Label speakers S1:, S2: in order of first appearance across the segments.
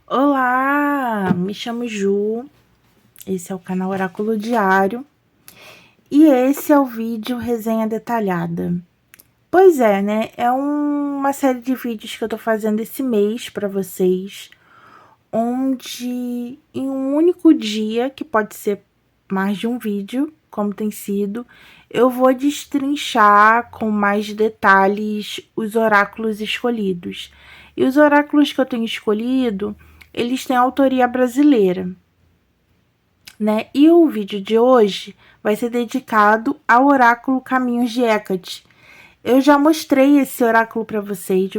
S1: Olá, me chamo Ju, esse é o canal Oráculo Diário e esse é o vídeo Resenha Detalhada. Pois é, né? É uma série de vídeos que eu tô fazendo esse mês para vocês, onde em um único dia, que pode ser mais de um vídeo, como tem sido, eu vou destrinchar com mais detalhes os oráculos escolhidos. E os oráculos que eu tenho escolhido, eles têm autoria brasileira, né? E o vídeo de hoje vai ser dedicado ao oráculo Caminhos de Hecate. Eu já mostrei esse oráculo para vocês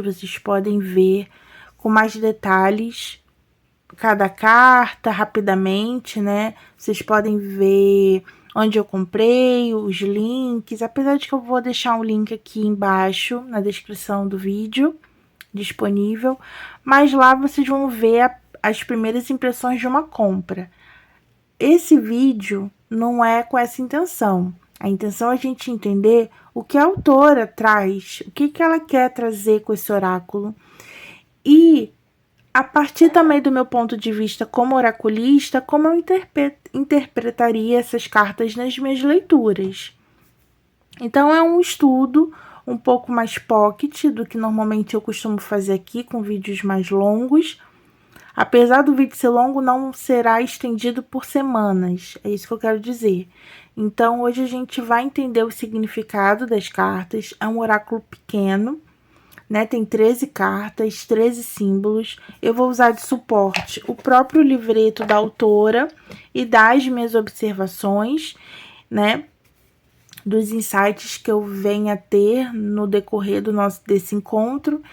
S1: podem ver com mais detalhes cada carta rapidamente, né? Vocês podem ver onde eu comprei, os links, apesar de que eu vou deixar um link aqui embaixo na descrição do vídeo disponível, mas lá vocês vão ver as primeiras impressões de uma compra. Esse vídeo não é com essa intenção. A intenção é a gente entender o que a autora traz, o que ela quer trazer com esse oráculo. E, a partir também do meu ponto de vista como oraculista, como eu interpretaria essas cartas nas minhas leituras. Então, é um estudo um pouco mais pocket do que normalmente eu costumo fazer aqui, com vídeos mais longos. Apesar do vídeo ser longo, não será estendido por semanas. É isso que eu quero dizer. Então, hoje a gente vai entender o significado das cartas. É um oráculo pequeno, né? Tem 13 cartas, 13 símbolos. Eu vou usar de suporte o próprio livreto da autora e das minhas observações, né? Dos insights que eu venha a ter no decorrer desse encontro.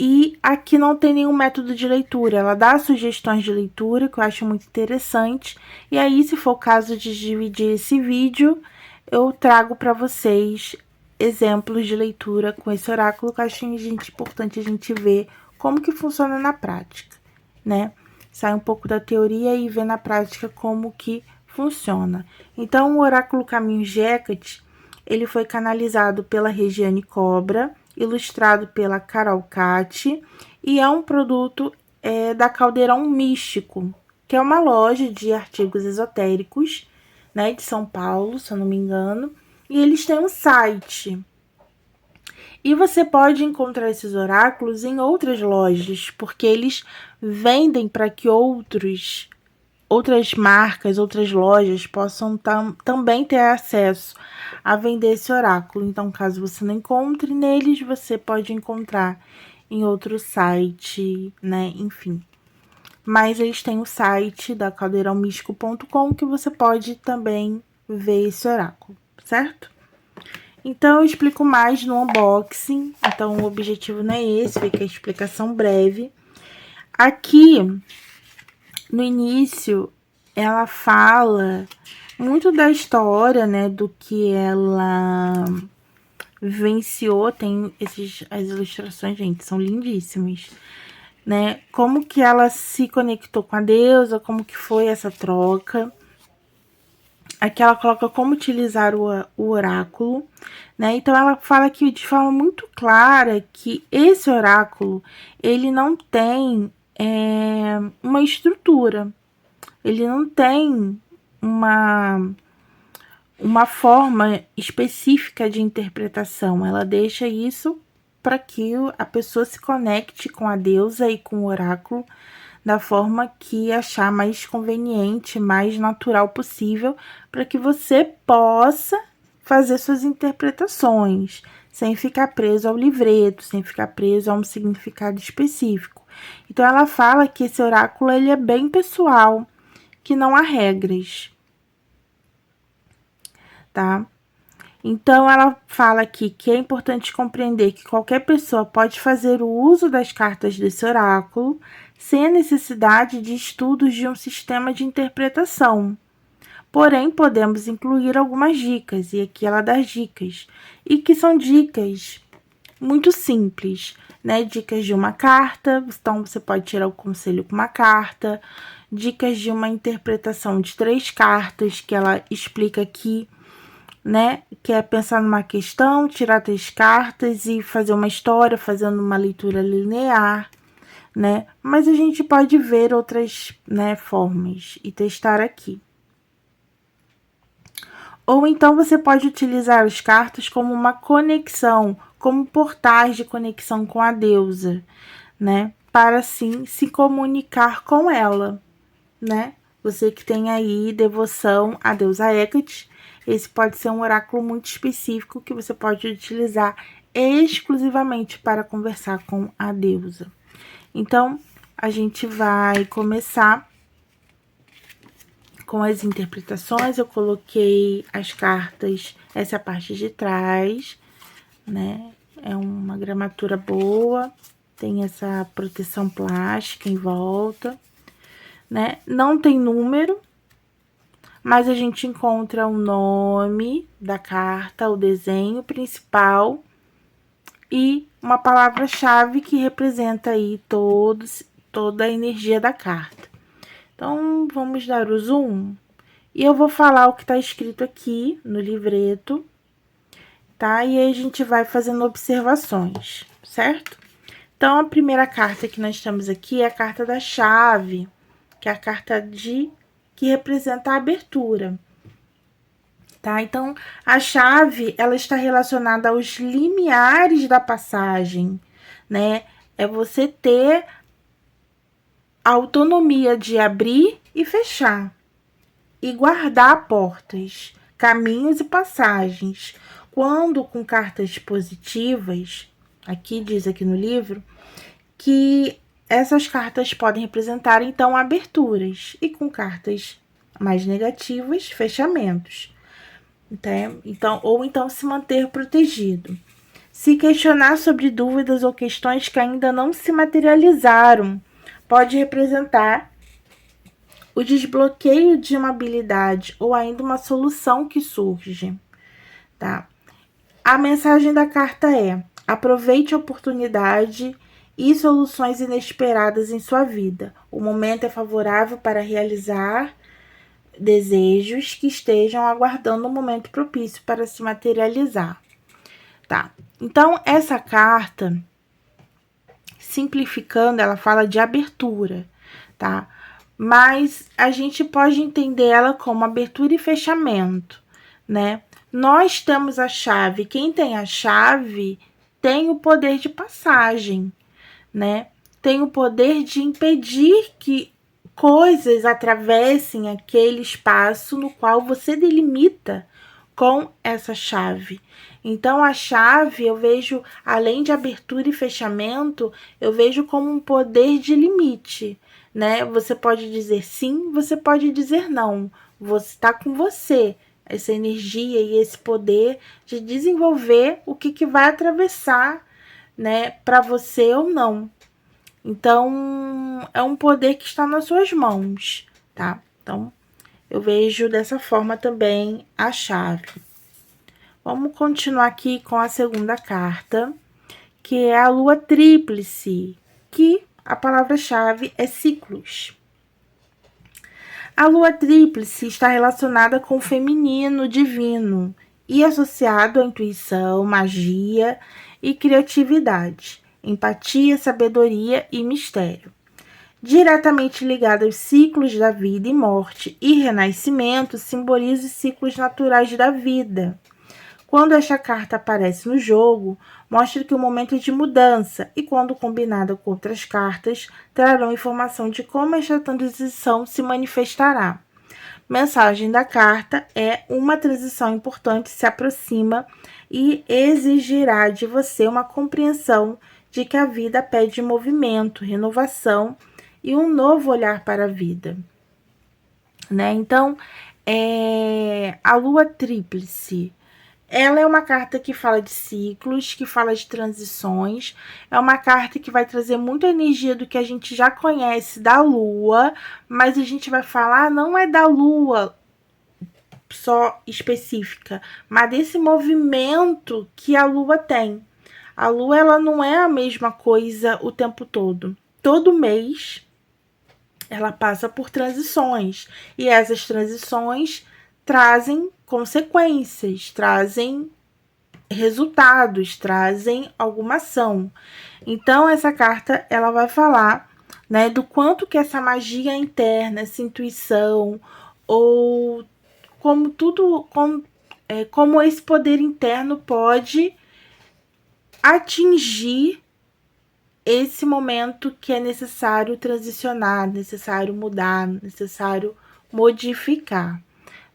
S1: E aqui não tem nenhum método de leitura, ela dá sugestões de leitura, que eu acho muito interessante. E aí, se for o caso de dividir esse vídeo, eu trago para vocês exemplos de leitura com esse oráculo, que eu acho importante a gente ver como que funciona na prática, né? Sai um pouco da teoria e ver na prática como que funciona. Então, o oráculo Caminhos de Hecate, ele foi canalizado pela Regiane Cobra, ilustrado pela Carol Cati, e é um produto da Caldeirão Místico, que é uma loja de artigos esotéricos, né, de São Paulo, se eu não me engano, e eles têm um site. E você pode encontrar esses oráculos em outras lojas, porque eles vendem para que outras marcas, outras lojas possam também ter acesso a vender esse oráculo. Então, caso você não encontre neles, você pode encontrar em outro site, né? Enfim. Mas eles têm o site da caldeirãomístico.com que você pode também ver esse oráculo, certo? Então, eu explico mais no unboxing. Então, o objetivo não é esse, fica a explicação breve. Aqui, no início, ela fala muito da história, né, do que ela vivenciou. Tem as ilustrações, gente, são lindíssimas, né? Como que ela se conectou com a deusa, como que foi essa troca. Aqui ela coloca como utilizar o oráculo, né? Então ela fala aqui de forma muito clara que esse oráculo, ele não tem uma estrutura, ele não tem uma forma específica de interpretação. Ela deixa isso para que a pessoa se conecte com a deusa e com o oráculo da forma que achar mais conveniente, mais natural possível, para que você possa fazer suas interpretações, sem ficar preso ao livreto, sem ficar preso a um significado específico. Então ela fala que esse oráculo ele é bem pessoal, que não há regras, tá? Então, ela fala aqui que é importante compreender que qualquer pessoa pode fazer o uso das cartas desse oráculo sem a necessidade de estudos de um sistema de interpretação. Porém, podemos incluir algumas dicas, e aqui ela dá dicas, e que são dicas muito simples, né? Dicas de uma carta, então você pode tirar o conselho com uma carta, dicas de uma interpretação de 3 cartas, que ela explica aqui, né? Que é pensar numa questão, tirar 3 cartas e fazer uma história, fazendo uma leitura linear, né? Mas a gente pode ver outras, né, formas e testar aqui. Ou então você pode utilizar as cartas como uma conexão, como portais de conexão com a deusa, né? Para assim se comunicar com ela, né? Você que tem aí devoção à deusa Hecate, esse pode ser um oráculo muito específico que você pode utilizar exclusivamente para conversar com a deusa. Então, a gente vai começar com as interpretações. Eu coloquei as cartas, essa é a parte de trás, né? É uma gramatura boa, tem essa proteção plástica em volta, né? Não tem número, mas a gente encontra o nome da carta, o desenho principal e uma palavra-chave que representa aí toda a energia da carta. Então, vamos dar o zoom. E eu vou falar o que tá escrito aqui no livreto, tá? E aí a gente vai fazendo observações, certo? Então, a primeira carta que nós temos aqui é a carta da chave, que é a carta que representa a abertura, tá? Então, a chave, ela está relacionada aos limiares da passagem, né? É você ter a autonomia de abrir e fechar, e guardar portas, caminhos e passagens. Quando com cartas positivas, aqui diz aqui no livro, que essas cartas podem representar, então, aberturas, e com cartas mais negativas, fechamentos. Então, ou então se manter protegido. Se questionar sobre dúvidas ou questões que ainda não se materializaram, pode representar o desbloqueio de uma habilidade ou ainda uma solução que surge, tá? A mensagem da carta é: aproveite a oportunidade e soluções inesperadas em sua vida. O momento é favorável para realizar desejos que estejam aguardando um momento propício para se materializar, tá? Então, essa carta, simplificando, ela fala de abertura, tá? Mas a gente pode entender ela como abertura e fechamento, né? Nós temos a chave, quem tem a chave tem o poder de passagem, né? Tem o poder de impedir que coisas atravessem aquele espaço no qual você delimita com essa chave. Então, a chave, eu vejo, além de abertura e fechamento, eu vejo como um poder de limite, né? Você pode dizer sim, você pode dizer não. Você está com você, essa energia e esse poder de desenvolver o que vai atravessar, né, para você ou não. Então, é um poder que está nas suas mãos, tá? Então, eu vejo dessa forma também a chave. Vamos continuar aqui com a segunda carta, que é a lua tríplice, que a palavra-chave é ciclos. A lua tríplice está relacionada com o feminino divino e associado à intuição, magia e criatividade, empatia, sabedoria e mistério. Diretamente ligada aos ciclos da vida e morte e renascimento, simboliza os ciclos naturais da vida. Quando esta carta aparece no jogo, mostra que o momento é de mudança e, quando combinada com outras cartas, trarão informação de como esta transição se manifestará. Mensagem da carta é: uma transição importante se aproxima e exigirá de você uma compreensão de que a vida pede movimento, renovação e um novo olhar para a vida, né? Então, a lua tríplice, ela é uma carta que fala de ciclos, que fala de transições. É uma carta que vai trazer muita energia do que a gente já conhece da lua, mas a gente vai falar não é da lua só específica, mas desse movimento que a lua tem. A lua, ela não é a mesma coisa o tempo todo. Todo mês ela passa por transições, e essas transições trazem consequências, trazem resultados, trazem alguma ação. Então, essa carta, ela vai falar, né, do quanto que essa magia interna, essa intuição, ou como tudo, como esse poder interno pode atingir esse momento que é necessário transicionar, necessário mudar, necessário modificar,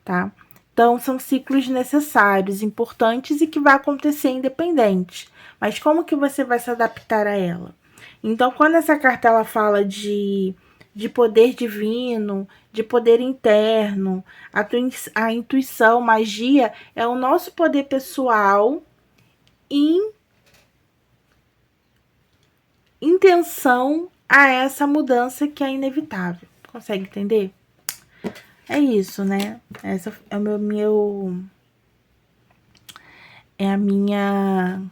S1: tá? Então, são ciclos necessários, importantes e que vai acontecer independente. Mas como que você vai se adaptar a ela? Então, quando essa carta ela fala de poder divino, de poder interno, a intuição, magia, é o nosso poder pessoal em intenção a essa mudança que é inevitável. Consegue entender? É isso, né? Essa é é a minha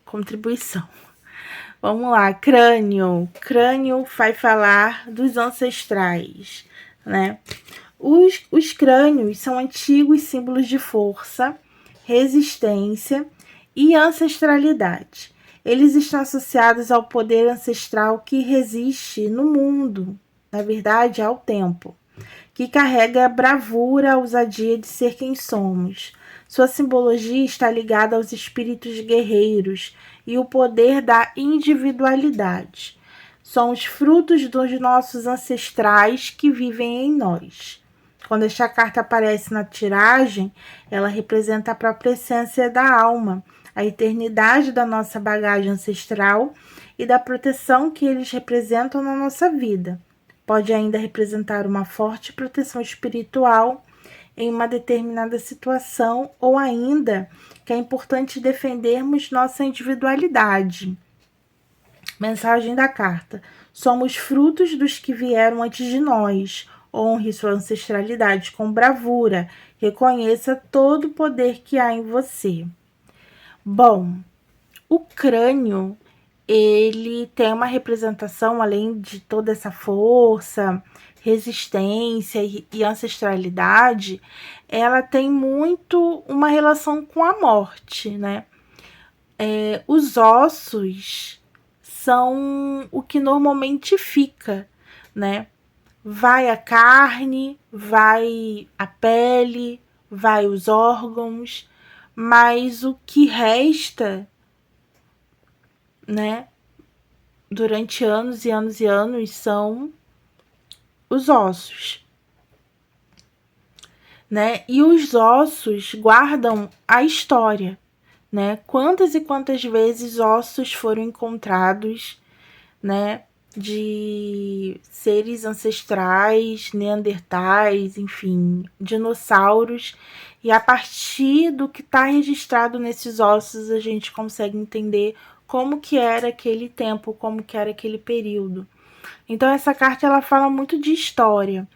S1: contribuição. Vamos lá, crânio. Crânio vai falar dos ancestrais, né? Os crânios são antigos símbolos de força, resistência e ancestralidade. Eles estão associados ao poder ancestral que resiste no mundo, na verdade, ao tempo, que carrega a bravura, a ousadia de ser quem somos. Sua simbologia está ligada aos espíritos guerreiros e o poder da individualidade. São os frutos dos nossos ancestrais que vivem em nós. Quando esta carta aparece na tiragem, ela representa a própria essência da alma, a eternidade da nossa bagagem ancestral e da proteção que eles representam na nossa vida. Pode ainda representar uma forte proteção espiritual em uma determinada situação, ou ainda que é importante defendermos nossa individualidade. Mensagem da carta: somos frutos dos que vieram antes de nós. Honre sua ancestralidade com bravura. Reconheça todo o poder que há em você. Bom, o crânio, ele tem uma representação, além de toda essa força, resistência e ancestralidade, ela tem muito uma relação com a morte, né? Os ossos são o que normalmente fica, né? Vai a carne, vai a pele, vai os órgãos, mas o que resta, né, durante anos e anos e anos são os ossos, né? E os ossos guardam a história, né? Quantas e quantas vezes ossos foram encontrados, né, de seres ancestrais, neandertais, enfim, dinossauros, e a partir do que está registrado nesses ossos a gente consegue entender como que era aquele tempo, como que era aquele período. Então essa carta ela fala muito de história.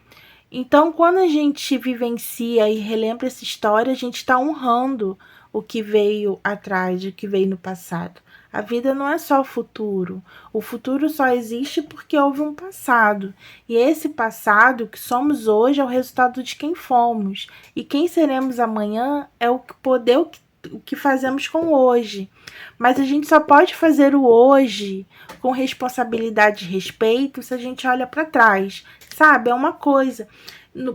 S1: Então quando a gente vivencia e relembra essa história, a gente está honrando o que veio atrás, o que veio no passado. A vida não é só o futuro. O futuro só existe porque houve um passado. E esse passado que somos hoje é o resultado de quem fomos. E quem seremos amanhã é o poder, o que fazemos com hoje. Mas a gente só pode fazer o hoje com responsabilidade e respeito se a gente olha para trás. Sabe? É uma coisa.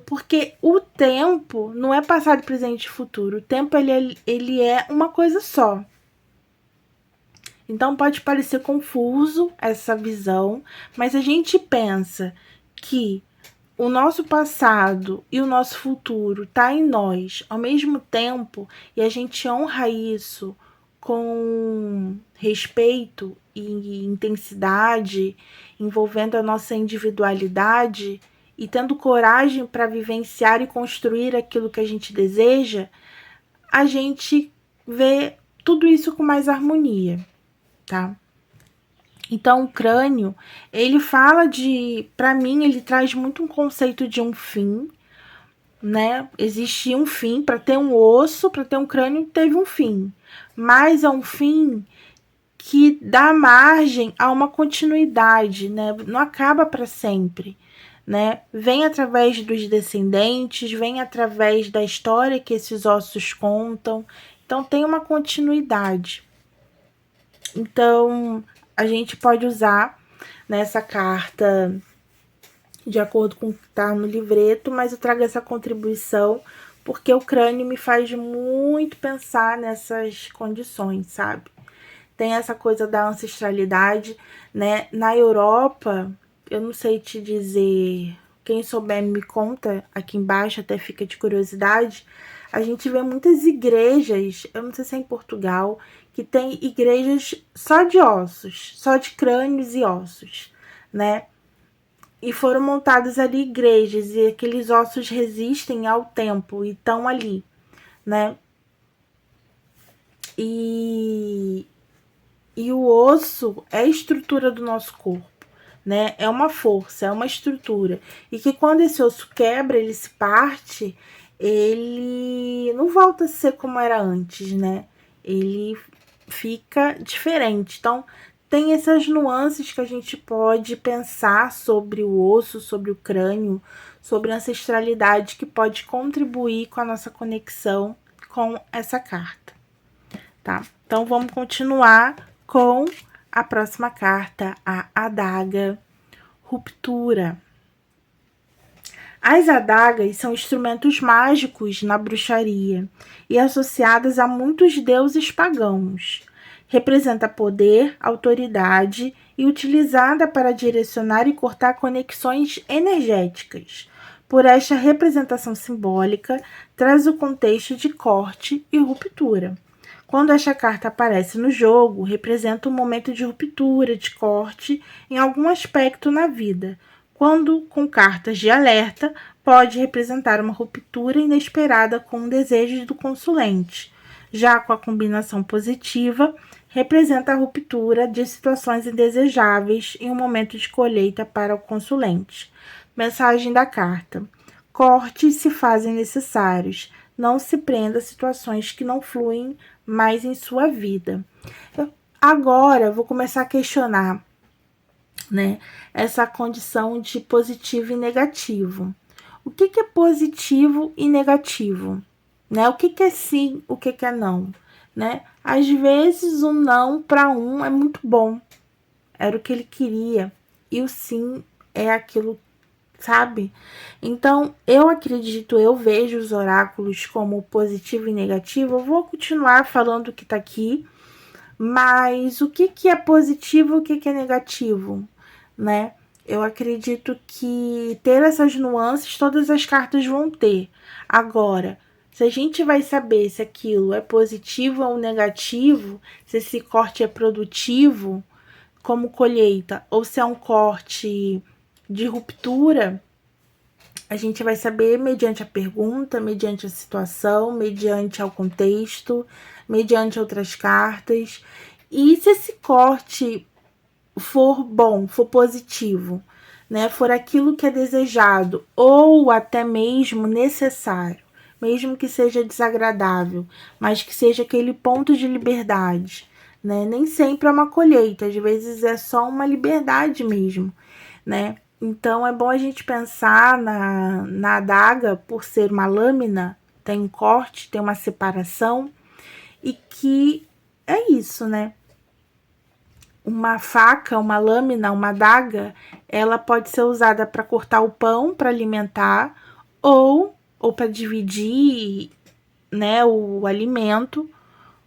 S1: Porque o tempo não é passado, presente e futuro. O tempo ele é uma coisa só. Então pode parecer confuso essa visão, mas a gente pensa que o nosso passado e o nosso futuro tá em nós ao mesmo tempo e a gente honra isso com respeito e intensidade, envolvendo a nossa individualidade e tendo coragem para vivenciar e construir aquilo que a gente deseja, a gente vê tudo isso com mais harmonia, tá? Então, o crânio, ele fala para mim, ele traz muito um conceito de um fim, né? Existia um fim, para ter um osso, para ter um crânio, teve um fim. Mas é um fim que dá margem a uma continuidade, né? Não acaba para sempre, né? Vem através dos descendentes, vem através da história que esses ossos contam. Então, tem uma continuidade. Então, a gente pode usar nessa carta de acordo com o que tá no livreto, mas eu trago essa contribuição porque o crânio me faz muito pensar nessas condições, sabe? Tem essa coisa da ancestralidade, né? Na Europa, eu não sei te dizer, quem souber me conta aqui embaixo, até fica de curiosidade. A gente vê muitas igrejas, eu não sei se é em Portugal, que tem igrejas só de ossos, só de crânios e ossos, né? E foram montadas ali igrejas, e aqueles ossos resistem ao tempo e estão ali, né? E o osso é a estrutura do nosso corpo, né? É uma força, é uma estrutura. E que quando esse osso quebra, ele se parte, ele não volta a ser como era antes, né? Ele fica diferente. Então, tem essas nuances que a gente pode pensar sobre o osso, sobre o crânio, sobre a ancestralidade que pode contribuir com a nossa conexão com essa carta, tá? Então, vamos continuar com a próxima carta, a adaga, ruptura. As adagas são instrumentos mágicos na bruxaria e associadas a muitos deuses pagãos. Representa poder, autoridade e utilizada para direcionar e cortar conexões energéticas. Por esta representação simbólica, traz o contexto de corte e ruptura. Quando esta carta aparece no jogo, representa um momento de ruptura, de corte em algum aspecto na vida. Quando com cartas de alerta, pode representar uma ruptura inesperada com desejos do consulente. Já com a combinação positiva, representa a ruptura de situações indesejáveis em um momento de colheita para o consulente. Mensagem da carta: cortes se fazem necessários. Não se prenda a situações que não fluem mais em sua vida. Agora, vou começar a questionar, né, essa condição de positivo e negativo. O que é positivo e negativo? Né? O que é sim, o que é não? Né? Às vezes, o não para um é muito bom. Era o que ele queria. E o sim é aquilo, sabe? Então, eu acredito, eu vejo os oráculos como positivo e negativo. Eu vou continuar falando o que tá aqui, mas o que é positivo e o que é negativo, né? Eu acredito que ter essas nuances, todas as cartas vão ter. Agora, se a gente vai saber se aquilo é positivo ou negativo, se esse corte é produtivo, como colheita, ou se é um corte de ruptura, a gente vai saber mediante a pergunta, mediante a situação, mediante ao contexto, mediante outras cartas. E se esse corte for bom, for positivo, né, for aquilo que é desejado ou até mesmo necessário, mesmo que seja desagradável, mas que seja aquele ponto de liberdade, né? Nem sempre é uma colheita, às vezes é só uma liberdade mesmo, né? Então é bom a gente pensar na adaga, por ser uma lâmina, tem um corte, tem uma separação, e que é isso, né? Uma faca, uma lâmina, uma adaga, ela pode ser usada para cortar o pão, para alimentar, ou para dividir, né, o alimento,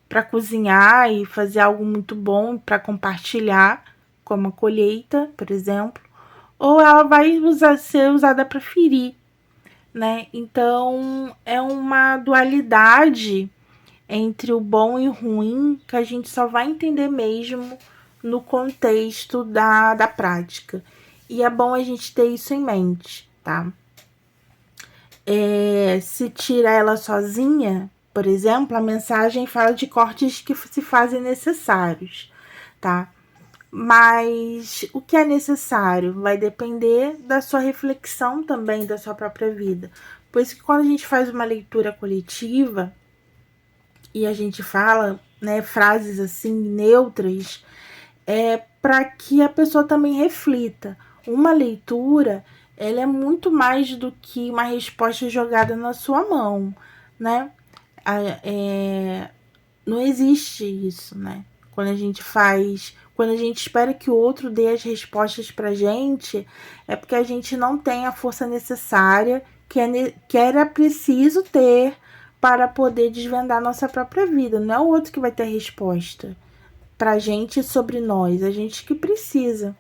S1: para cozinhar e fazer algo muito bom para compartilhar, como a colheita, por exemplo, ou ela vai ser usada para ferir, né? Então é uma dualidade entre o bom e o ruim que a gente só vai entender mesmo no contexto da prática. E é bom a gente ter isso em mente, tá? Se tira ela sozinha, por exemplo, a mensagem fala de cortes que se fazem necessários, tá? Mas o que é necessário vai depender da sua reflexão também, da sua própria vida. Por isso que quando a gente faz uma leitura coletiva e a gente fala, né, frases assim neutras, é para que a pessoa também reflita. Uma leitura, ela é muito mais do que uma resposta jogada na sua mão, né? Não existe isso, né? quando a gente espera que o outro dê as respostas pra gente, é porque a gente não tem a força necessária que era preciso ter para poder desvendar nossa própria vida. Não é o outro que vai ter a resposta pra gente sobre nós, a gente que precisa.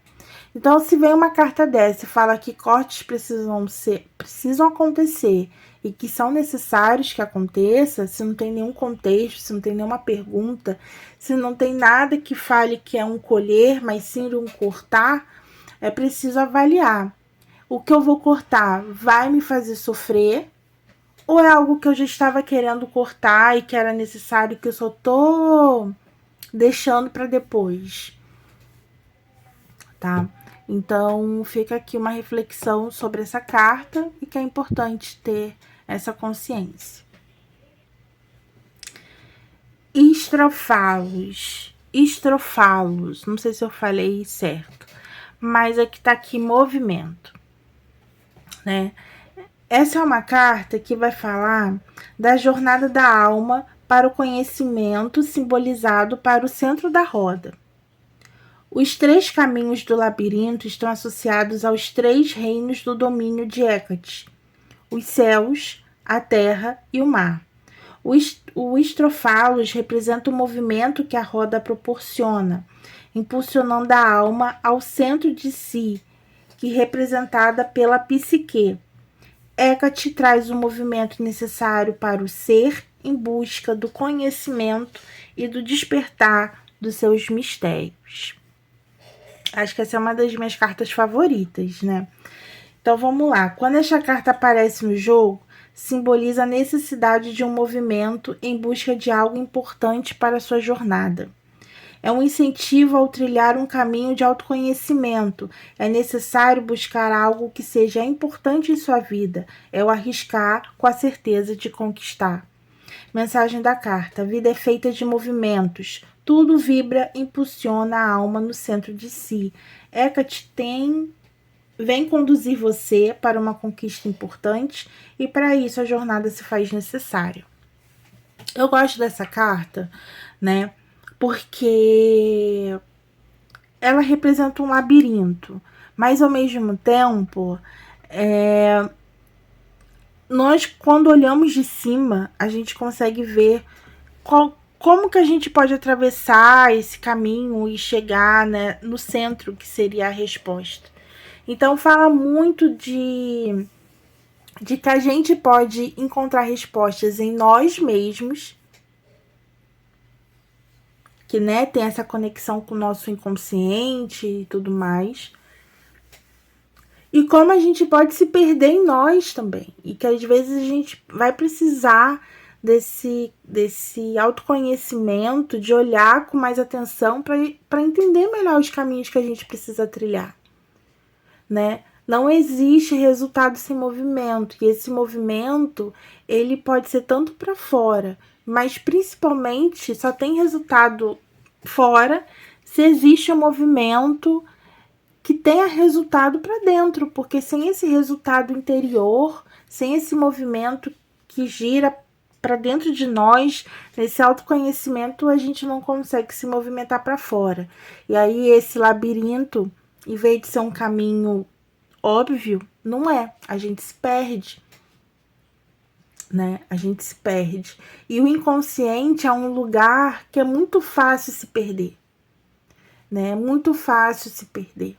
S1: Então, se vem uma carta dessa e fala que cortes precisam acontecer e que são necessários que aconteça, se não tem nenhum contexto, se não tem nenhuma pergunta, se não tem nada que fale que é um colher, mas sim um cortar, é preciso avaliar. O que eu vou cortar vai me fazer sofrer? Ou é algo que eu já estava querendo cortar e que era necessário, que eu só tô deixando para depois, tá? Então, fica aqui uma reflexão sobre essa carta e que é importante ter essa consciência. Estrofalos. Estrofalos. Não sei se eu falei certo, mas aqui tá aqui movimento, né? Essa é uma carta que vai falar da jornada da alma para o conhecimento, simbolizado para o centro da roda. Os 3 caminhos do labirinto estão associados aos 3 reinos do domínio de Hecate: os céus, a terra e o mar. O estrofalos representa o movimento que a roda proporciona, impulsionando a alma ao centro de si, que é representada pela psique. Hecate traz o movimento necessário para o ser em busca do conhecimento e do despertar dos seus mistérios. Acho que essa é uma das minhas cartas favoritas, né? Então, vamos lá. Quando essa carta aparece no jogo, simboliza a necessidade de um movimento em busca de algo importante para a sua jornada. É um incentivo ao trilhar um caminho de autoconhecimento. É necessário buscar algo que seja importante em sua vida. É o arriscar com a certeza de conquistar. Mensagem da carta: a vida é feita de movimentos. Tudo vibra, impulsiona a alma no centro de si. Hecate vem conduzir você para uma conquista importante e para isso a jornada se faz necessária. Eu gosto dessa carta, né? Porque ela representa um labirinto, mas ao mesmo tempo, nós, quando olhamos de cima, a gente consegue ver como que a gente pode atravessar esse caminho e chegar, né, no centro, que seria a resposta. Então, fala muito de que a gente pode encontrar respostas em nós mesmos, que, né, tem essa conexão com o nosso inconsciente e tudo mais. E como a gente pode se perder em nós também. E que às vezes a gente vai precisar desse autoconhecimento, de olhar com mais atenção para entender melhor os caminhos que a gente precisa trilhar, né? Não existe resultado sem movimento. E esse movimento, ele pode ser tanto para fora, mas principalmente só tem resultado fora se existe um movimento que tenha resultado para dentro, porque sem esse resultado interior, sem esse movimento que gira para dentro de nós, nesse autoconhecimento, a gente não consegue se movimentar para fora. E aí esse labirinto, em vez de ser um caminho óbvio, não é. A gente se perde, né? A gente se perde. E o inconsciente é um lugar que é muito fácil se perder, né? É muito fácil se perder.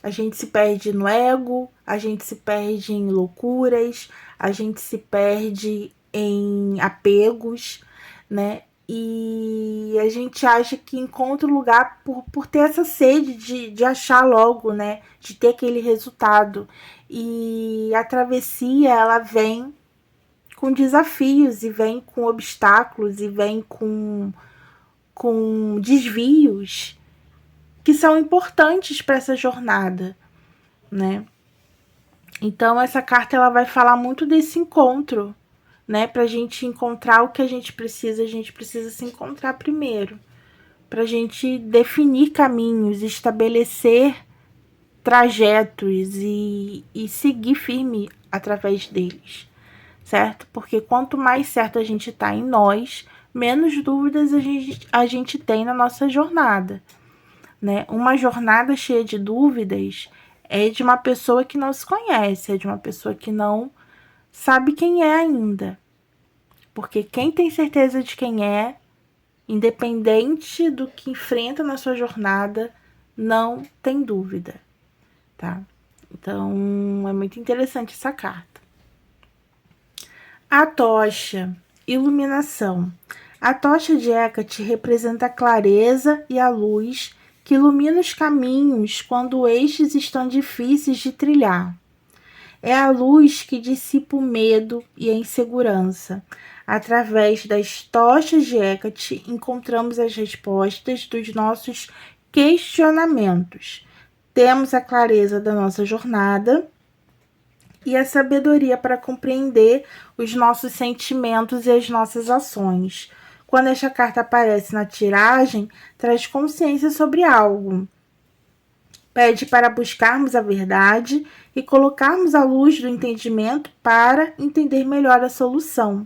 S1: A gente se perde no ego, a gente se perde em loucuras, a gente se perde em apegos, né? E a gente acha que encontra o lugar por ter essa sede de achar logo, né? De ter aquele resultado. E a travessia, ela vem com desafios, e vem com obstáculos, e vem com desvios que são importantes para essa jornada, né? Então, essa carta ela vai falar muito desse encontro, né? Pra gente encontrar o que a gente precisa se encontrar primeiro. Pra gente definir caminhos, estabelecer trajetos e seguir firme através deles, certo? Porque quanto mais certo a gente tá em nós, menos dúvidas a gente tem na nossa jornada, né? Uma jornada cheia de dúvidas é de uma pessoa que não se conhece, é de uma pessoa que não sabe quem é ainda. Porque quem tem certeza de quem é, independente do que enfrenta na sua jornada, não tem dúvida, tá? Então, é muito interessante essa carta. A tocha, iluminação. A tocha de Hecate representa a clareza e a luz que ilumina os caminhos quando estes estão difíceis de trilhar. É a luz que dissipa o medo e a insegurança. Através das tochas de Hecate, encontramos as respostas dos nossos questionamentos. Temos a clareza da nossa jornada e a sabedoria para compreender os nossos sentimentos e as nossas ações. Quando esta carta aparece na tiragem, traz consciência sobre algo. Pede para buscarmos a verdade e colocarmos a luz do entendimento para entender melhor a solução.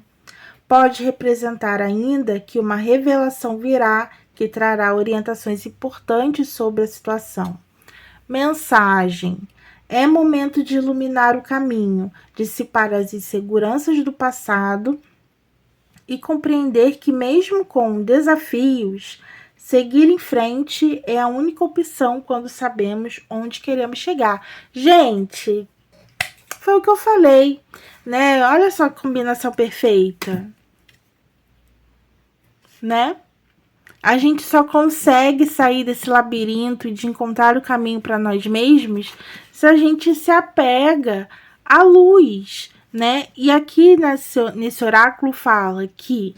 S1: Pode representar ainda que uma revelação virá que trará orientações importantes sobre a situação. Mensagem: é momento de iluminar o caminho, dissipar as inseguranças do passado e compreender que, mesmo com desafios, seguir em frente é a única opção quando sabemos onde queremos chegar. Gente, foi o que eu falei, né? Olha só que combinação perfeita, né? A gente só consegue sair desse labirinto e de encontrar o caminho para nós mesmos se a gente se apega à luz, né? E aqui nesse oráculo fala que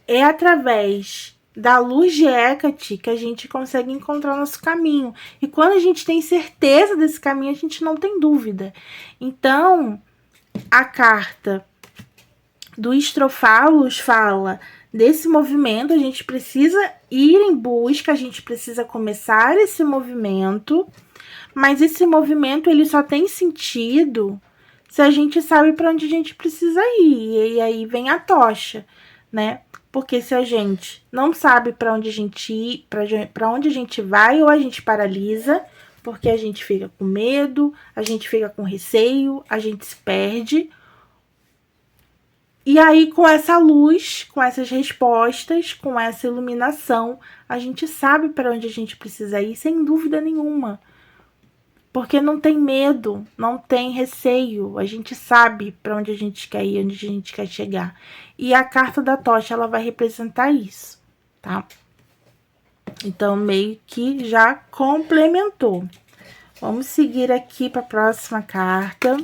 S1: é através da luz de Hecate que a gente consegue encontrar o nosso caminho. E quando a gente tem certeza desse caminho, a gente não tem dúvida. Então, a carta do Estrofalos fala desse movimento, a gente precisa ir em busca, a gente precisa começar esse movimento, mas esse movimento ele só tem sentido se a gente sabe para onde a gente precisa ir. E aí vem a tocha, né? Porque se a gente não sabe para onde a gente ir, para onde a gente vai, ou a gente paralisa, porque a gente fica com medo, a gente fica com receio, a gente se perde. E aí, com essa luz, com essas respostas, com essa iluminação, a gente sabe para onde a gente precisa ir, sem dúvida nenhuma. Porque não tem medo, não tem receio. A gente sabe para onde a gente quer ir, onde a gente quer chegar. E a carta da tocha, ela vai representar isso, tá? Então, meio que já complementou. Vamos seguir aqui para a próxima carta.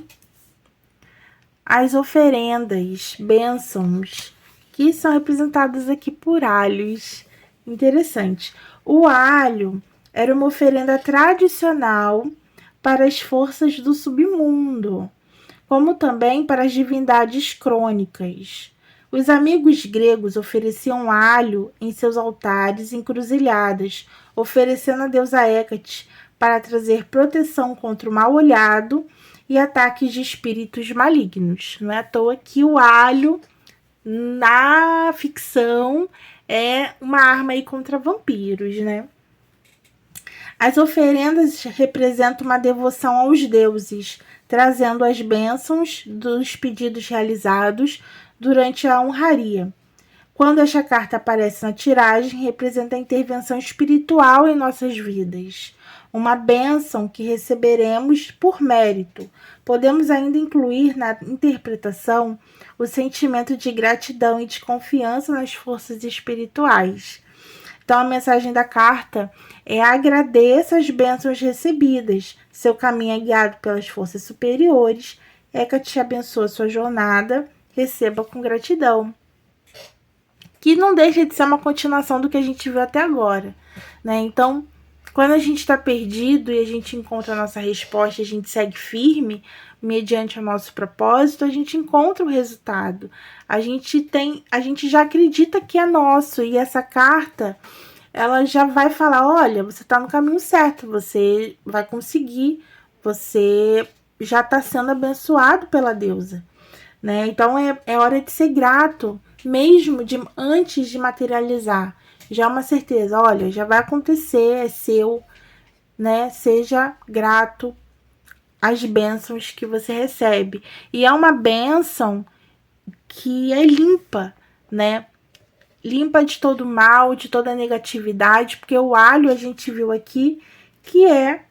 S1: As oferendas, bênçãos, que são representadas aqui por alhos. Interessante. O alho era uma oferenda tradicional para as forças do submundo, como também para as divindades crônicas. Os amigos gregos ofereciam alho em seus altares e encruzilhadas, oferecendo a deusa Hecate para trazer proteção contra o mal-olhado e ataques de espíritos malignos. Não é à toa que o alho, na ficção, é uma arma aí contra vampiros, né? As oferendas representam uma devoção aos deuses, trazendo as bênçãos dos pedidos realizados durante a honraria. Quando esta carta aparece na tiragem, representa a intervenção espiritual em nossas vidas, uma bênção que receberemos por mérito. Podemos ainda incluir na interpretação o sentimento de gratidão e de confiança nas forças espirituais. Então, a mensagem da carta é: agradeça as bênçãos recebidas. Seu caminho é guiado pelas forças superiores. Hecate te abençoa a sua jornada. Receba com gratidão. Que não deixa de ser uma continuação do que a gente viu até agora, né? Então, quando a gente está perdido e a gente encontra a nossa resposta, a gente segue firme, mediante o nosso propósito, a gente encontra o resultado. A gente já acredita que é nosso, e essa carta, ela já vai falar: olha, você está no caminho certo, você vai conseguir, você já está sendo abençoado pela deusa, né? Então, é hora de ser grato, mesmo antes de materializar. Já é uma certeza, olha, já vai acontecer, é seu, né? Seja grato às bênçãos que você recebe. E é uma bênção que é limpa, né? Limpa de todo mal, de toda negatividade, porque o alho a gente viu aqui que é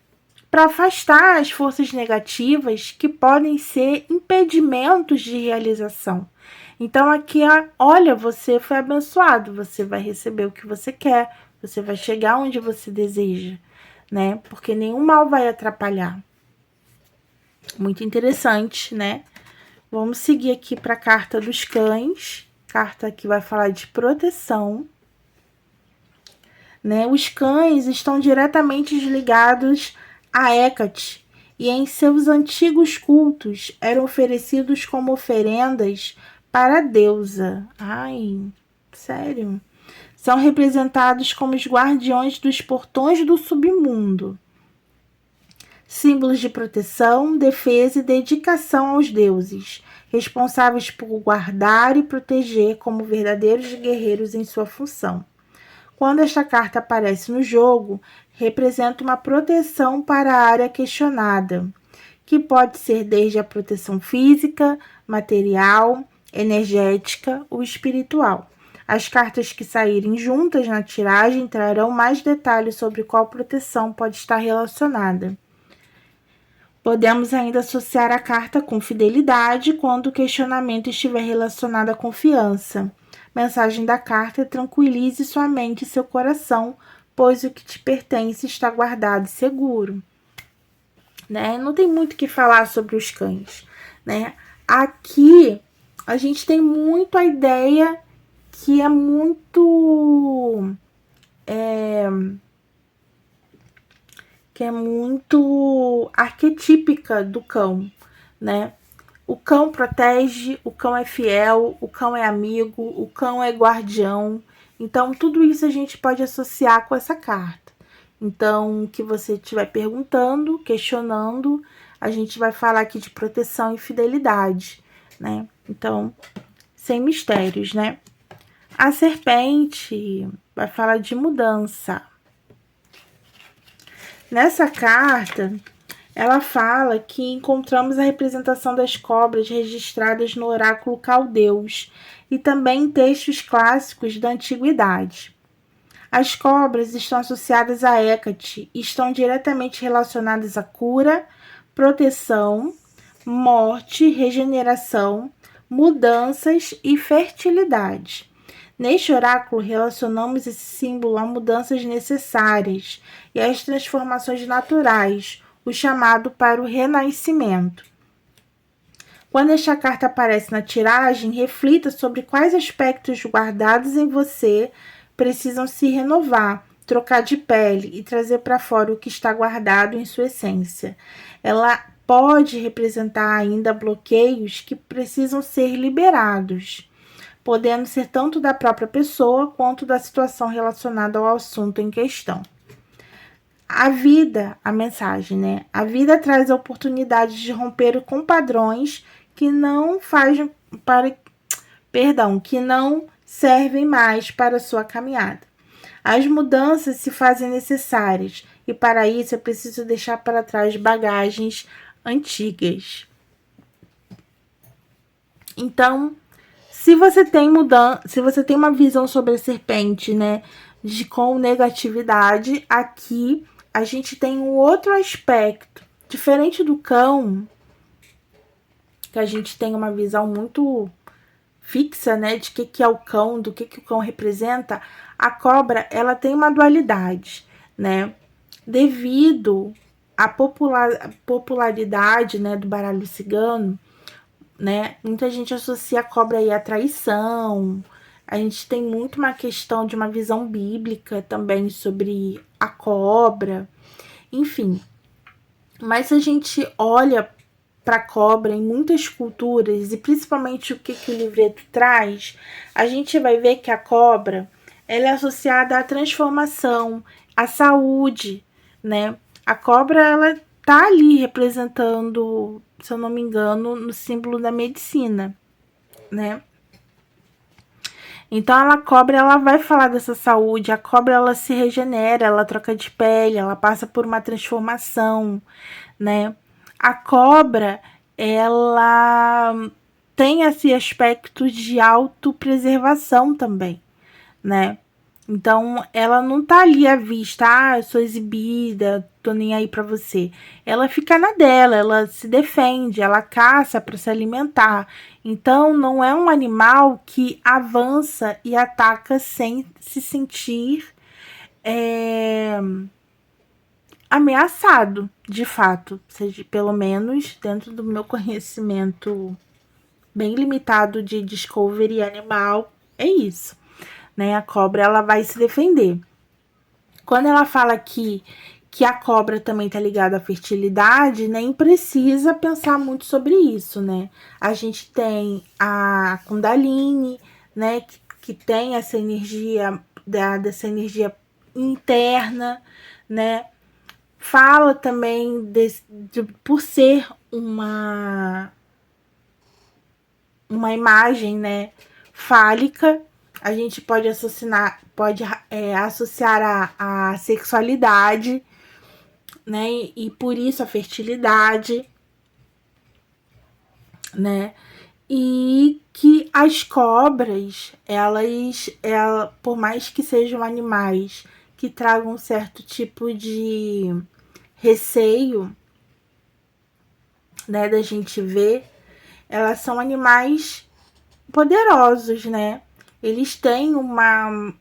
S1: para afastar as forças negativas que podem ser impedimentos de realização. Então aqui, olha, você foi abençoado, você vai receber o que você quer, você vai chegar onde você deseja, né? Porque nenhum mal vai atrapalhar. Muito interessante, né? Vamos seguir aqui para a carta dos cães. Carta que vai falar de proteção. Né? Os cães estão diretamente ligados a Hecate e em seus antigos cultos eram oferecidos como oferendas para a deusa. Ai, sério? São representados como os guardiões dos portões do submundo. Símbolos de proteção, defesa e dedicação aos deuses, responsáveis por guardar e proteger como verdadeiros guerreiros em sua função. Quando esta carta aparece no jogo, representa uma proteção para a área questionada, que pode ser desde a proteção física, material, energética ou espiritual. As cartas que saírem juntas na tiragem trarão mais detalhes sobre qual proteção pode estar relacionada. Podemos ainda associar a carta com fidelidade quando o questionamento estiver relacionado à confiança. Mensagem da carta: tranquilize sua mente e seu coração, pois o que te pertence está guardado e seguro. Né? Não tem muito o que falar sobre os cães, né? Aqui a gente tem muito a ideia que é muito arquetípica do cão, né? O cão protege, o cão é fiel, o cão é amigo, o cão é guardião. Então, tudo isso a gente pode associar com essa carta. Então, o que você estiver perguntando, questionando, a gente vai falar aqui de proteção e fidelidade, né? Então, sem mistérios, né? A serpente vai falar de mudança. Nessa carta, ela fala que encontramos a representação das cobras registradas no oráculo Caldeus e também em textos clássicos da antiguidade. As cobras estão associadas a Hecate e estão diretamente relacionadas à cura, proteção, morte, regeneração, mudanças e fertilidade. Neste oráculo, relacionamos esse símbolo a mudanças necessárias e às transformações naturais, o chamado para o renascimento. Quando esta carta aparece na tiragem, reflita sobre quais aspectos guardados em você precisam se renovar, trocar de pele e trazer para fora o que está guardado em sua essência. Ela pode representar ainda bloqueios que precisam ser liberados, podendo ser tanto da própria pessoa quanto da situação relacionada ao assunto em questão. A vida, a mensagem, né? A vida traz a oportunidade de romper com padrões que não fazem que não servem mais para a sua caminhada. As mudanças se fazem necessárias e para isso é preciso deixar para trás bagagens antigas. Então, se você tem uma visão sobre a serpente, né, com negatividade, aqui a gente tem um outro aspecto. Diferente do cão, que a gente tem uma visão muito fixa, né, de que é o cão, do que o cão representa, a cobra, ela tem uma dualidade, né? Devido à popularidade, né, do baralho cigano, né, muita gente associa a cobra aí à traição. A gente tem muito uma questão de uma visão bíblica também sobre a cobra, enfim. Mas se a gente olha para a cobra em muitas culturas, e principalmente o que o livreto traz, a gente vai ver que a cobra, ela é associada à transformação, à saúde, né? A cobra, ela tá ali representando, se eu não me engano, no símbolo da medicina, né? Então, a cobra, ela vai falar dessa saúde. A cobra, ela se regenera, ela troca de pele, ela passa por uma transformação, né? A cobra, ela tem esse aspecto de autopreservação também, né? Então, ela não tá ali à vista, eu sou exibida, tô nem aí pra você. Ela fica na dela, ela se defende, ela caça para se alimentar. Então, não é um animal que avança e ataca sem se sentir ameaçado, de fato. Seja, pelo menos dentro do meu conhecimento bem limitado de discovery animal, é isso, né? A cobra, ela vai se defender. Quando ela fala que a cobra também tá ligada à fertilidade, nem precisa pensar muito sobre isso, né? A gente tem a Kundalini, né? Que tem essa energia, dessa energia interna, né? Fala também por ser uma imagem, né, fálica, a gente pode associar a sexualidade, né, e por isso a fertilidade, né, e que as cobras, por mais que sejam animais que tragam um certo tipo de receio, né, da gente ver, elas são animais poderosos, né? Eles têm uma,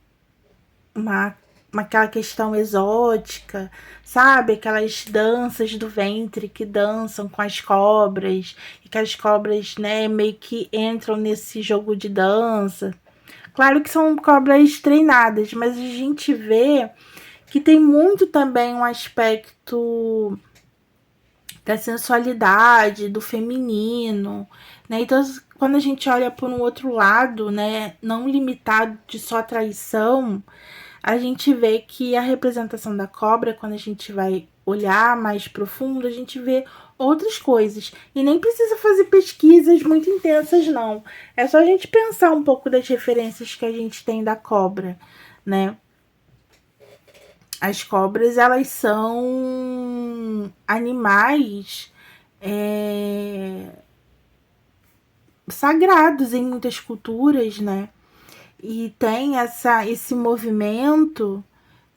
S1: aquela questão exótica, sabe? Aquelas danças do ventre que dançam com as cobras, e que as cobras, né, meio que entram nesse jogo de dança. Claro que são cobras treinadas, mas a gente vê que tem muito também um aspecto da sensualidade, do feminino, né? Então, quando a gente olha por um outro lado, né, não limitado de só traição, a gente vê que a representação da cobra, quando a gente vai olhar mais profundo, a gente vê outras coisas. E nem precisa fazer pesquisas muito intensas, não. É só a gente pensar um pouco das referências que a gente tem da cobra, né? As cobras, elas são animais sagrados em muitas culturas, né? E tem esse movimento,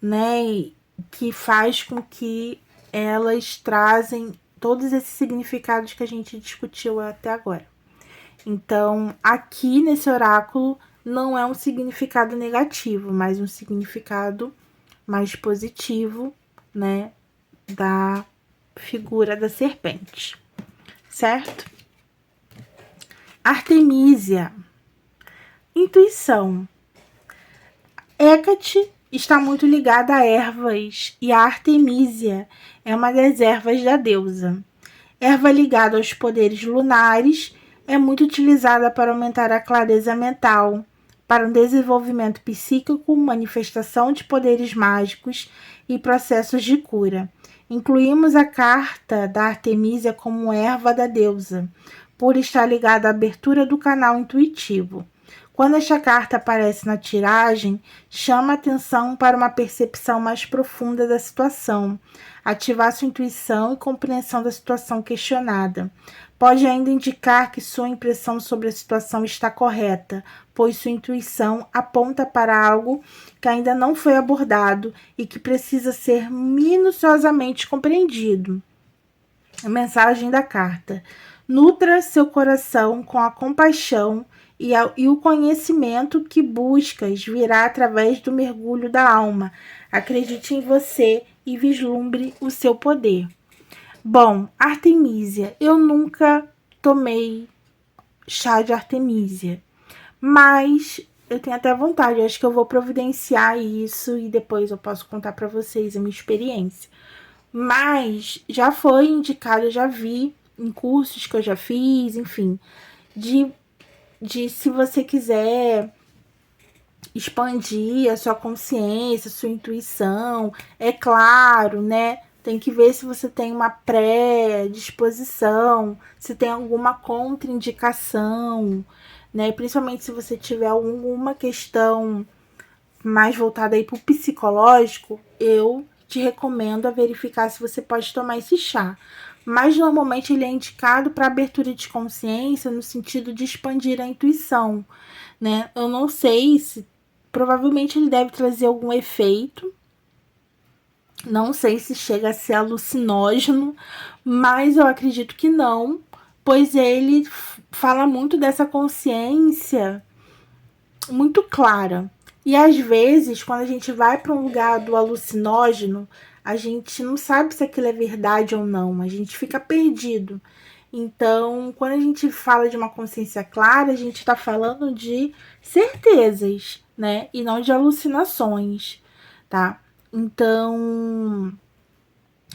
S1: né, que faz com que elas trazem todos esses significados que a gente discutiu até agora. Então, aqui nesse oráculo não é um significado negativo, mas um significado mais positivo, né, da figura da serpente, certo? Artemísia, intuição. Hecate está muito ligada a ervas e a Artemísia é uma das ervas da deusa. Erva ligada aos poderes lunares, é muito utilizada para aumentar a clareza mental, para um desenvolvimento psíquico, manifestação de poderes mágicos e processos de cura. Incluímos a carta da Artemísia como erva da deusa, por estar ligada à abertura do canal intuitivo. Quando esta carta aparece na tiragem, chama atenção para uma percepção mais profunda da situação, ativar sua intuição e compreensão da situação questionada. Pode ainda indicar que sua impressão sobre a situação está correta, pois sua intuição aponta para algo que ainda não foi abordado e que precisa ser minuciosamente compreendido. A mensagem da carta: nutra seu coração com a compaixão e o conhecimento que buscas virá através do mergulho da alma. Acredite em você e vislumbre o seu poder. Bom, Artemísia, eu nunca tomei chá de Artemísia, mas eu tenho até vontade, eu acho que eu vou providenciar isso e depois eu posso contar para vocês a minha experiência. Mas já foi indicado, eu já vi em cursos que eu já fiz, enfim, de se você quiser expandir a sua consciência, a sua intuição, é claro, né? Tem que ver se você tem uma pré-disposição, se tem alguma contraindicação, né? Principalmente se você tiver alguma questão mais voltada aí pro psicológico, eu te recomendo a verificar se você pode tomar esse chá. Mas normalmente ele é indicado para abertura de consciência no sentido de expandir a intuição, né? Eu não sei se provavelmente ele deve trazer algum efeito. Não sei se chega a ser alucinógeno, mas eu acredito que não, pois ele fala muito dessa consciência muito clara. E às vezes, quando a gente vai para um lugar do alucinógeno, a gente não sabe se aquilo é verdade ou não, a gente fica perdido. Então, quando a gente fala de uma consciência clara, a gente está falando de certezas, né? E não de alucinações, tá? Então,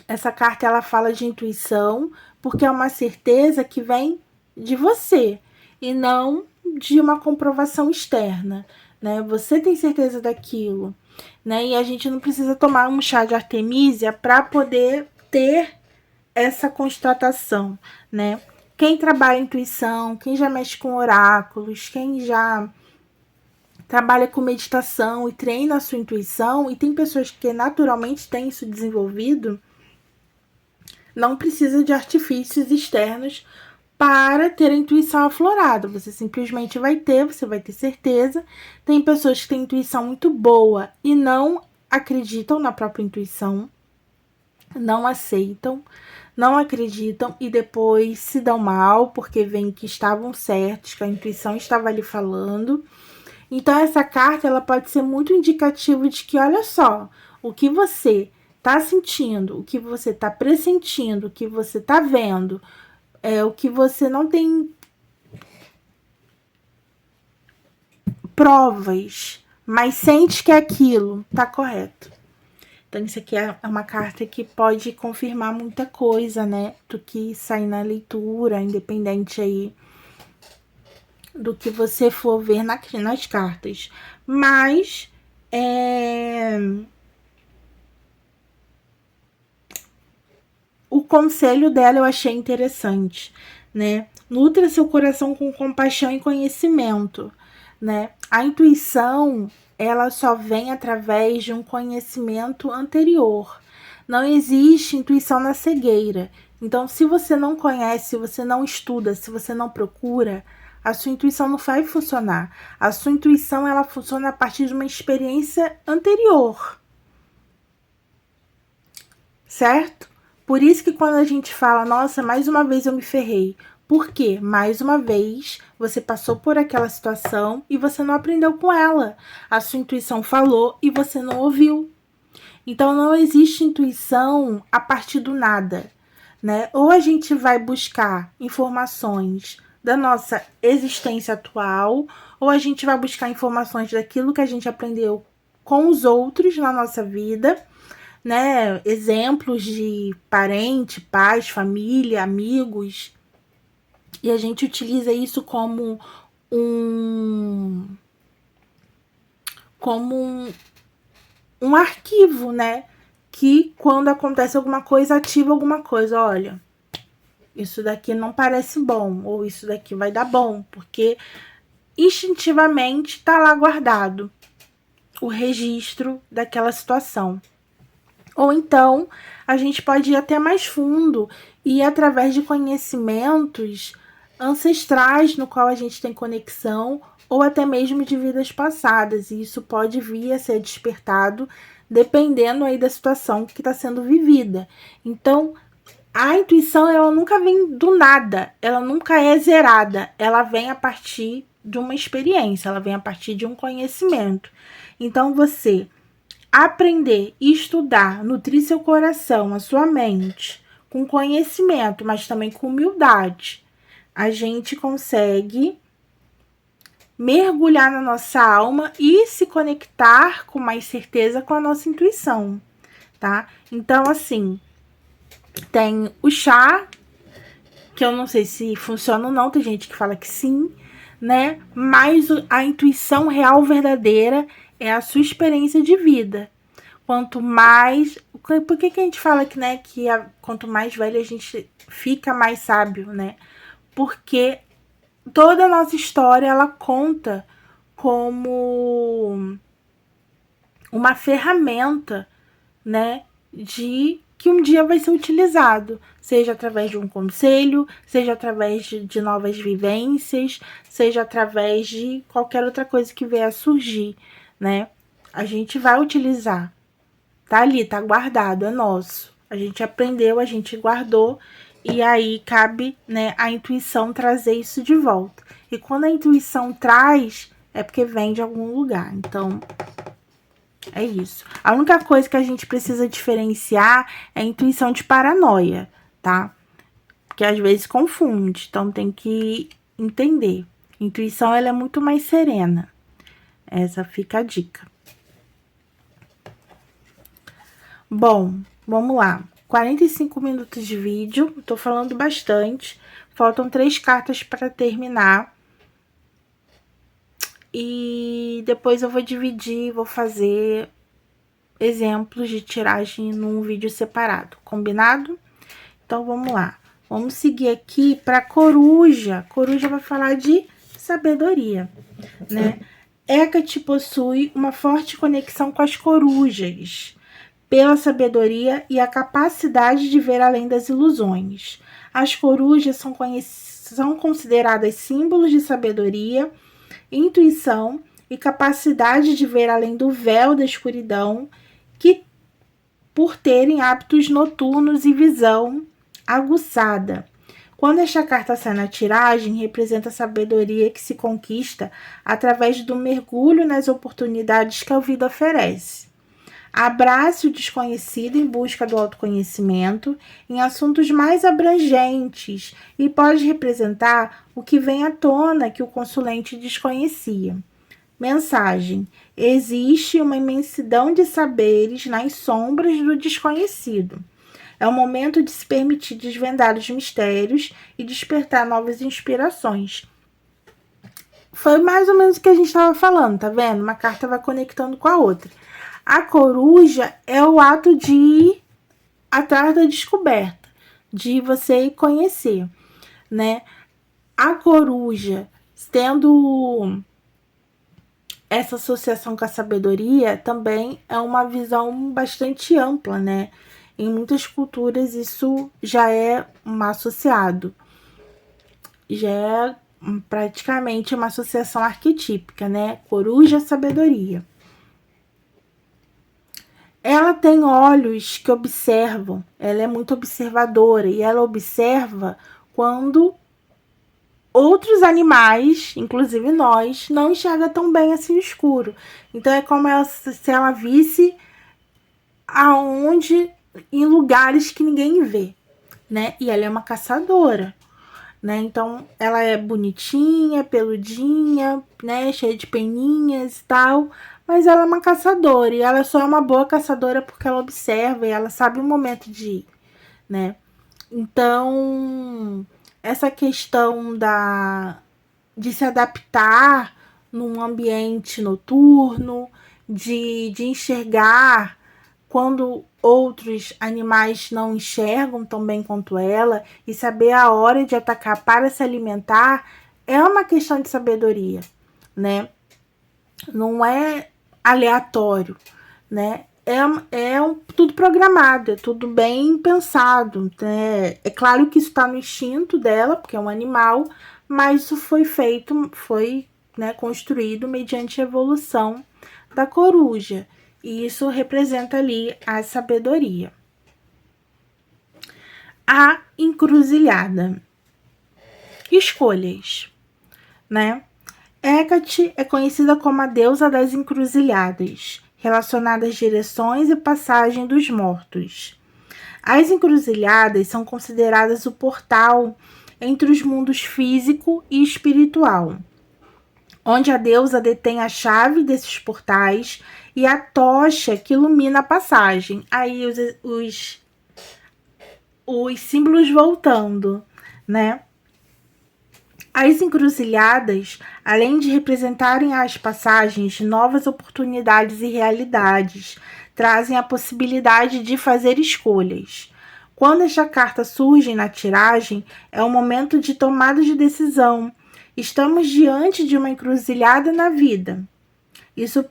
S1: essa carta ela fala de intuição, porque é uma certeza que vem de você e não de uma comprovação externa, né? Você tem certeza daquilo, né? E a gente não precisa tomar um chá de artemisia para poder ter essa constatação, né? Quem trabalha a intuição, quem já mexe com oráculos, quem já trabalha com meditação e treina a sua intuição, e tem pessoas que naturalmente têm isso desenvolvido, não precisa de artifícios externos para ter a intuição aflorada. Você simplesmente vai ter, você vai ter certeza. Tem pessoas que têm intuição muito boa e não acreditam na própria intuição, não aceitam, não acreditam e depois se dão mal porque veem que estavam certos, que a intuição estava ali falando. Então essa carta ela pode ser muito indicativo de que, olha só, o que você tá sentindo, o que você tá pressentindo, o que você tá vendo, o que você não tem provas, mas sente que aquilo tá correto. Então, isso aqui é uma carta que pode confirmar muita coisa, né? Do que sai na leitura, independente aí do que você for ver nas cartas. Mas, o conselho dela eu achei interessante, né? Nutra seu coração com compaixão e conhecimento, né? A intuição, ela só vem através de um conhecimento anterior. Não existe intuição na cegueira. Então, se você não conhece, se você não estuda, se você não procura, a sua intuição não vai funcionar. A sua intuição, ela funciona a partir de uma experiência anterior. Certo? Por isso que quando a gente fala, nossa, mais uma vez eu me ferrei. Por quê? Mais uma vez você passou por aquela situação e você não aprendeu com ela. A sua intuição falou e você não ouviu. Então não existe intuição a partir do nada, né? Ou a gente vai buscar informações da nossa existência atual, ou a gente vai buscar informações daquilo que a gente aprendeu com os outros na nossa vida, né? Exemplos de parente, pais, família, amigos. E a gente utiliza isso um como um arquivo, né? Que quando acontece alguma coisa, ativa alguma coisa. Olha, isso daqui não parece bom, ou isso daqui vai dar bom, porque instintivamente tá lá guardado o registro daquela situação. Ou então, a gente pode ir até mais fundo e através de conhecimentos ancestrais no qual a gente tem conexão, ou até mesmo de vidas passadas, e isso pode vir a ser despertado dependendo aí da situação que está sendo vivida. Então, a intuição, ela nunca vem do nada, ela nunca é zerada, ela vem a partir de uma experiência, ela vem a partir de um conhecimento. Então, você aprender, estudar, nutrir seu coração, a sua mente, com conhecimento, mas também com humildade, a gente consegue mergulhar na nossa alma e se conectar com mais certeza com a nossa intuição, tá? Então, assim, tem o chá, que eu não sei se funciona ou não, tem gente que fala que sim, né? Mas a intuição real, verdadeira, é a sua experiência de vida. Quanto mais... Por que a gente fala que, né, quanto mais velho a gente fica, mais sábio, né? Porque toda a nossa história, ela conta como uma ferramenta, né, de que um dia vai ser utilizado, seja através de um conselho, seja através de novas vivências, seja através de qualquer outra coisa que vier a surgir, né? A gente vai utilizar. Tá ali, tá guardado, é nosso. A gente aprendeu, a gente guardou, e aí cabe, né, a intuição trazer isso de volta. E quando a intuição traz, é porque vem de algum lugar. Então, é isso. A única coisa que a gente precisa diferenciar é a intuição de paranoia, tá? Porque às vezes confunde, então tem que entender. Intuição, ela é muito mais serena. Essa fica a dica. Bom, vamos lá. 45 minutos de vídeo, tô falando bastante. Faltam 3 cartas para terminar. E depois eu vou dividir, vou fazer exemplos de tiragem num vídeo separado, combinado? Então, vamos lá. Vamos seguir aqui para coruja. Coruja vai falar de sabedoria, né? Hecate possui uma forte conexão com as corujas, pela sabedoria e a capacidade de ver além das ilusões. As corujas são consideradas símbolos de sabedoria, intuição e capacidade de ver além do véu da escuridão, que por terem hábitos noturnos e visão aguçada. Quando esta carta sai na tiragem, representa a sabedoria que se conquista através do mergulho nas oportunidades que a vida oferece. Abrace o desconhecido em busca do autoconhecimento em assuntos mais abrangentes e pode representar o que vem à tona que o consulente desconhecia. Mensagem: existe uma imensidão de saberes nas sombras do desconhecido. É o momento de se permitir desvendar os mistérios e despertar novas inspirações. Foi mais ou menos o que a gente estava falando, tá vendo? Uma carta vai conectando com a outra. A coruja é o ato de ir atrás da descoberta, de você conhecer, né? A coruja, tendo essa associação com a sabedoria, também é uma visão bastante ampla, né? Em muitas culturas isso já é um associado, já é praticamente uma associação arquetípica, né? Coruja, sabedoria. Ela tem olhos que observam, ela é muito observadora e ela observa quando outros animais, inclusive nós, não enxerga tão bem assim no escuro. Então é como se ela visse aonde, em lugares que ninguém vê, né? E ela é uma caçadora, né? Então ela é bonitinha, peludinha, né? Cheia de peninhas e tal. Mas ela é uma caçadora, e ela só é uma boa caçadora porque ela observa e ela sabe o momento de ir, né? Então, essa questão de se adaptar num ambiente noturno, de enxergar quando outros animais não enxergam tão bem quanto ela, e saber a hora de atacar para se alimentar, é uma questão de sabedoria, né? Não é aleatório, né? Tudo programado, é tudo bem pensado, né? É claro que isso está no instinto dela, porque é um animal, mas isso foi feito, foi, né, construído mediante a evolução da coruja. E isso representa ali a sabedoria. A encruzilhada. Escolhas, né? Hecate é conhecida como a deusa das encruzilhadas, relacionada às direções e passagem dos mortos. As encruzilhadas são consideradas o portal entre os mundos físico e espiritual, onde a deusa detém a chave desses portais e a tocha que ilumina a passagem. Aí os símbolos voltando, né? As encruzilhadas, além de representarem as passagens de novas oportunidades e realidades, trazem a possibilidade de fazer escolhas. Quando esta carta surge na tiragem, é um momento de tomada de decisão, Estamos diante de uma encruzilhada na vida. Isso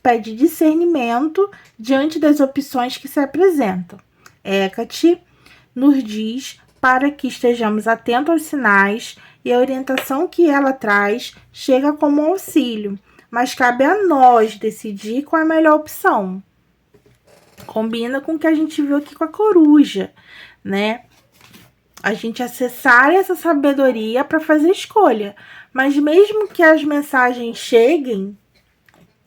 S1: pede discernimento diante das opções que se apresentam. Hecate nos diz para que estejamos atentos aos sinais e a orientação que ela traz chega como auxílio, mas cabe a nós decidir qual é a melhor opção. Combina com o que a gente viu aqui com a coruja, né? A gente acessar essa sabedoria para fazer escolha. Mas mesmo que as mensagens cheguem,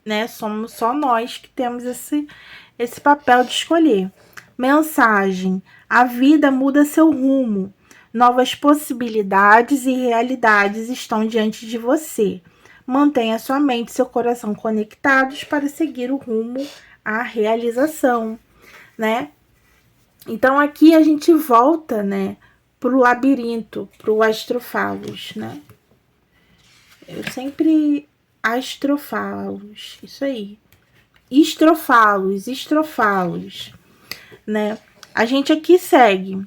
S1: né? Somos só nós que temos esse papel de escolher. Mensagem: a vida muda seu rumo. Novas possibilidades e realidades estão diante de você. Mantenha sua mente e seu coração conectados para seguir o rumo à realização, né? Então, aqui a gente volta, né, pro labirinto, pro astrofalos, né? Eu sempre... Astrofalos, isso aí. Estrofalos, né? A gente aqui segue.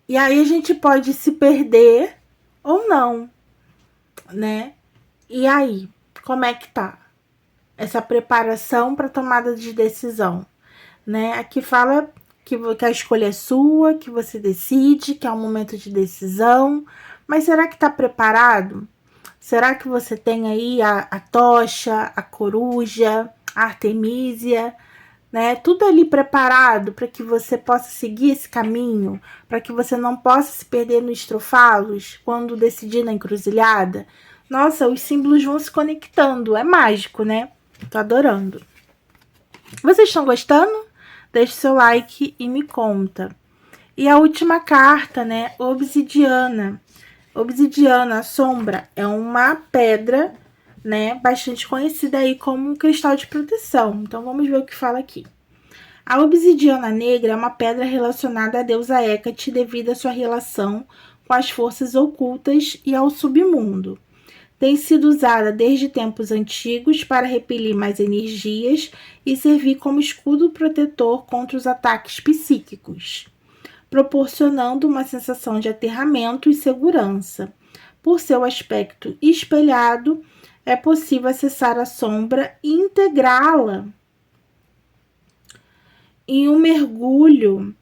S1: E aí a gente pode se perder ou não, né? E aí, como é que tá essa preparação para tomada de decisão, né? Aqui fala que a escolha é sua, que você decide, que é um momento de decisão, mas será que tá preparado? Será que você tem aí a tocha, a coruja, a artemísia, né? Tudo ali preparado para que você possa seguir esse caminho, para que você não possa se perder no estrofalos quando decidir na encruzilhada. Nossa, os símbolos vão se conectando, é mágico, né? Tô adorando. Vocês estão gostando? Deixe seu like e me conta. E a última carta, né? Obsidiana. Obsidiana, a sombra, é uma pedra, né, bastante conhecida aí como um cristal de proteção. Então, vamos ver o que fala aqui. A obsidiana negra é uma pedra relacionada à deusa Hecate devido à sua relação com as forças ocultas e ao submundo. Tem sido usada desde tempos antigos para repelir mais energias e servir como escudo protetor contra os ataques psíquicos, proporcionando uma sensação de aterramento e segurança. Por seu aspecto espelhado, é possível acessar a sombra e integrá-la em um mergulho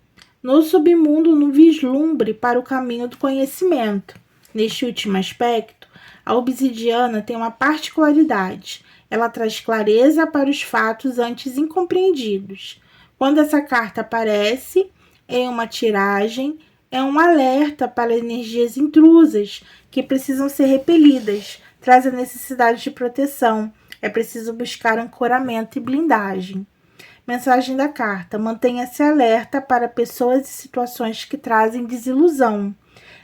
S1: no submundo, no vislumbre para o caminho do conhecimento. Neste último aspecto, a obsidiana tem uma particularidade. Ela traz clareza para os fatos antes incompreendidos. Quando essa carta aparece em uma tiragem, é um alerta para energias intrusas que precisam ser repelidas, traz a necessidade de proteção. É preciso buscar ancoramento e blindagem. Mensagem da carta: mantenha-se alerta para pessoas e situações que trazem desilusão.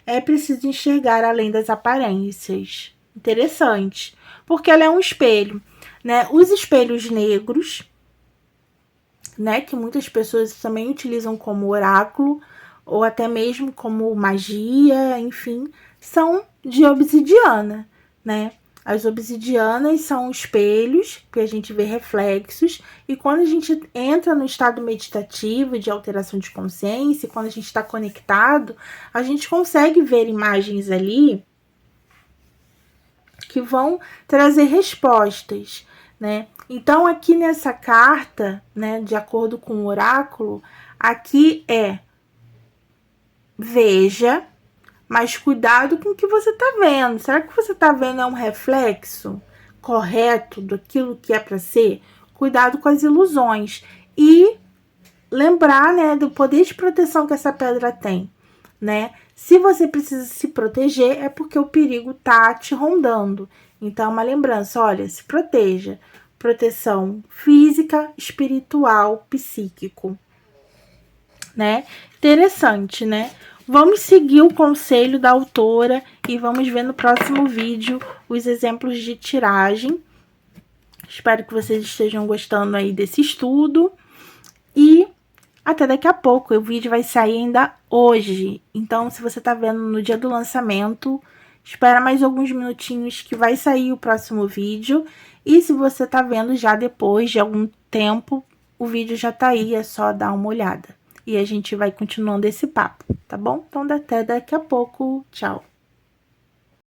S1: É preciso enxergar além das aparências. Interessante, porque ela é um espelho, né? Os espelhos negros, né, que muitas pessoas também utilizam como oráculo, ou até mesmo como magia, enfim, são de obsidiana, né? As obsidianas são espelhos que a gente vê reflexos, e quando a gente entra no estado meditativo de alteração de consciência, quando a gente está conectado, a gente consegue ver imagens ali que vão trazer respostas, né? Então, aqui nessa carta, né, de acordo com o oráculo, aqui é: veja, mas cuidado com o que você tá vendo. Será que você tá vendo é um reflexo correto daquilo que é para ser? Cuidado com as ilusões. E lembrar, né, do poder de proteção que essa pedra tem, né? Se você precisa se proteger, é porque o perigo tá te rondando. Então, uma lembrança: olha, se proteja. Proteção física, espiritual, psíquico, né? Interessante, né? Vamos seguir o conselho da autora e vamos ver no próximo vídeo os exemplos de tiragem. Espero que vocês estejam gostando aí desse estudo. E até daqui a pouco. O vídeo vai sair ainda hoje. Então, se você tá vendo no dia do lançamento, espera mais alguns minutinhos que vai sair o próximo vídeo. E se você tá vendo já depois de algum tempo, o vídeo já tá aí, é só dar uma olhada. e a gente vai continuando esse papo, tá bom? Então, até daqui a pouco. Tchau!